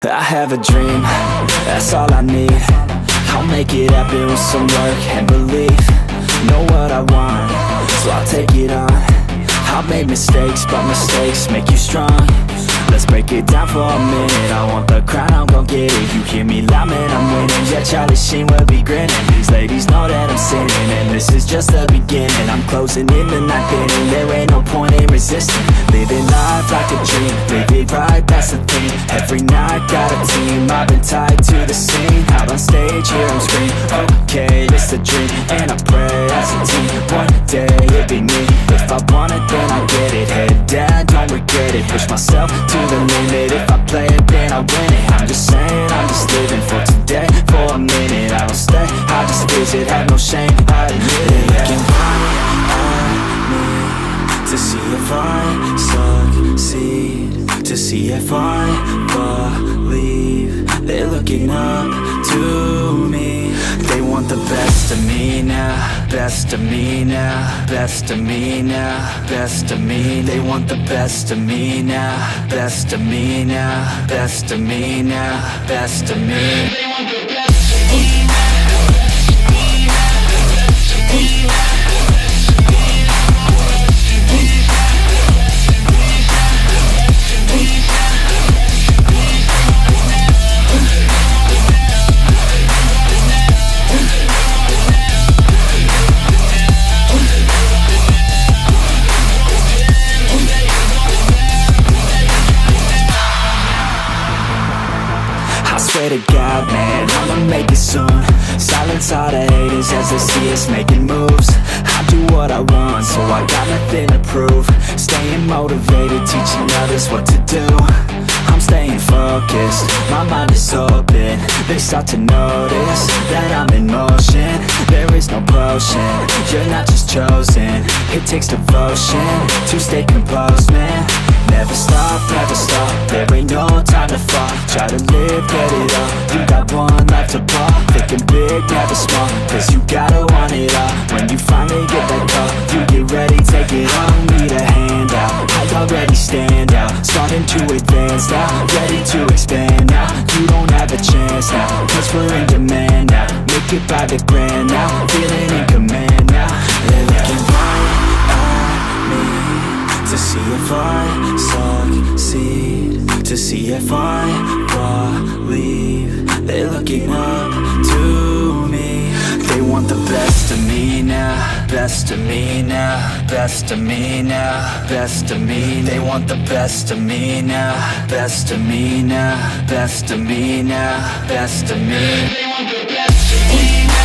I have a dream, that's all I need. I'll make it happen with some work and belief. Know what I want, so I'll take it on. I've made mistakes, but mistakes make you strong. Let's break it down for a minute. I want the crown, I'm gon' get it. You hear me loud, man, I'm winning. Yeah, Charlie Sheen will be grinning. These ladies know that I'm sinning, and this is just the beginning. I'm closing in the ninth inning. There ain't no point in resisting. Living life like a dream, live it right, that's the thing. Every night got a team, I've been tied to the scene. Out on stage, here I'm screaming, okay, it's a dream. And I pray as a team, one day it'll be me. If I want it, then I get it. Head down, don't regret it. Push myself to the limit. If I play it, then I win it. I'm just saying, I'm just living for today. For a minute, I don't stay, I just visit. Have no shame, I admit it. Looking right at me to see if I succeed, to see if I believe. They're looking up to me. They want the best of me now, best of me now, best of me now, best of me. They want the best of me now, best of me now, best of me now, best of me. They want the best of me now. Swear to God, man, I'ma make it soon. Silence all the haters as they see us making moves. I do what I want, so I got nothing to prove. Staying motivated, teaching others what to do. I'm staying focused, my mind is open. They start to notice that I'm in motion. There is no potion, you're not just chosen. It takes devotion to stay composed, man. Never stop, there ain't no time to fall. Try to live, get it all, you got one life to ball. Thinking big, never small, cause you gotta want it all. When you finally get that call, you get ready, take it on. Need a handout, I already stand out. Starting to advance now, ready to expand now. You don't have a chance now, cause we're in demand now. Make it by the grand now, feeling in command now. They're looking right at me to see if I succeed, to see if I believe. They're looking up to me. They want the best of me now, best of me now, best of me now, best of me. They want the best of me now, best of me now, best of me now, best of me. They want the best of me now.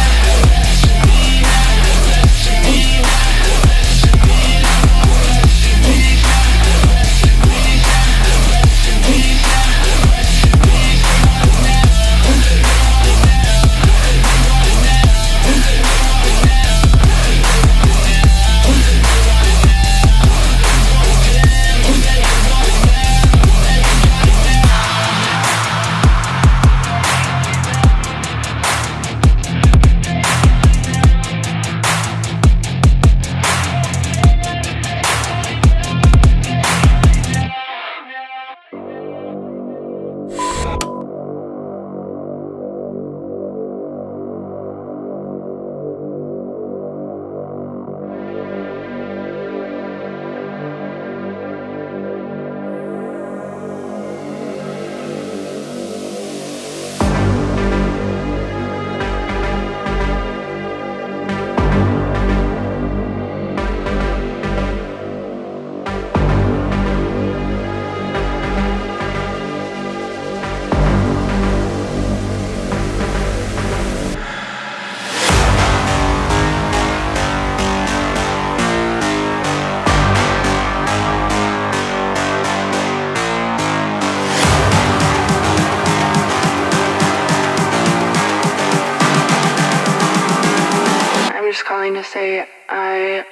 Calling to say I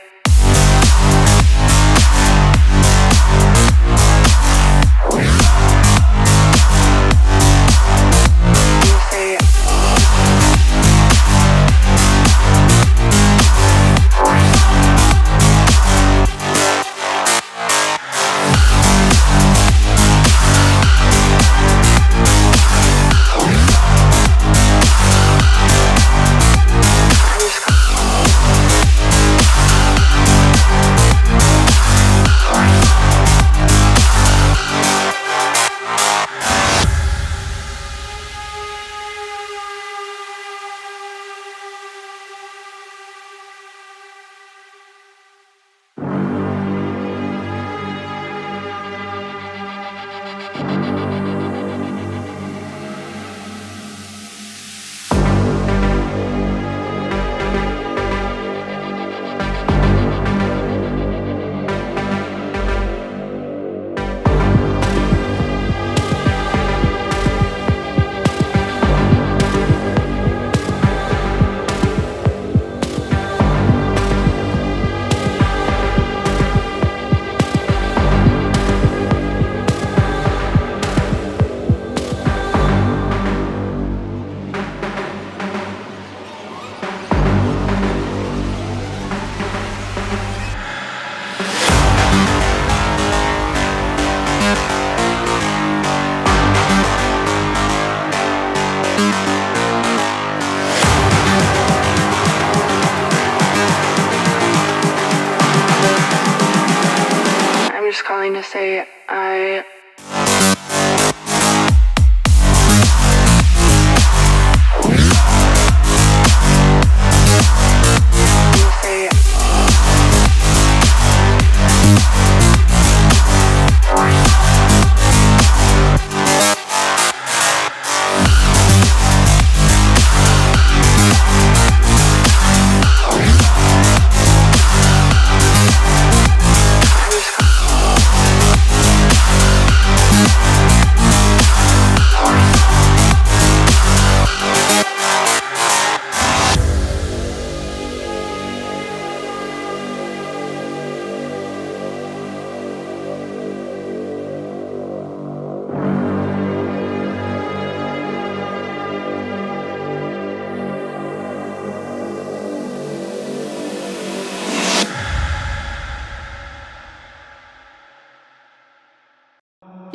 just calling to say I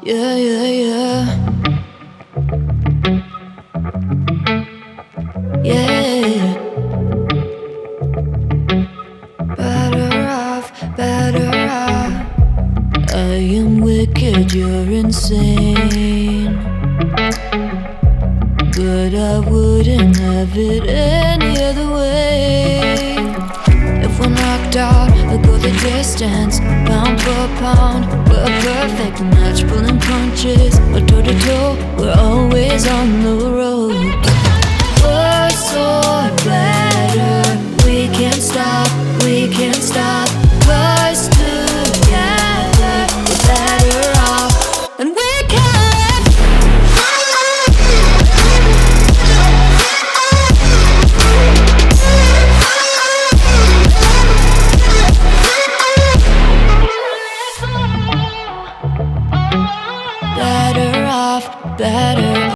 Yeah, yeah, yeah. Yeah. Better off, better off. I am wicked, you're insane. But I wouldn't have it any other way. If we're knocked out, we'll go the distance. Pound for pound, we're a perfect match. Pulling punches, we're toe to toe, we're always on the road.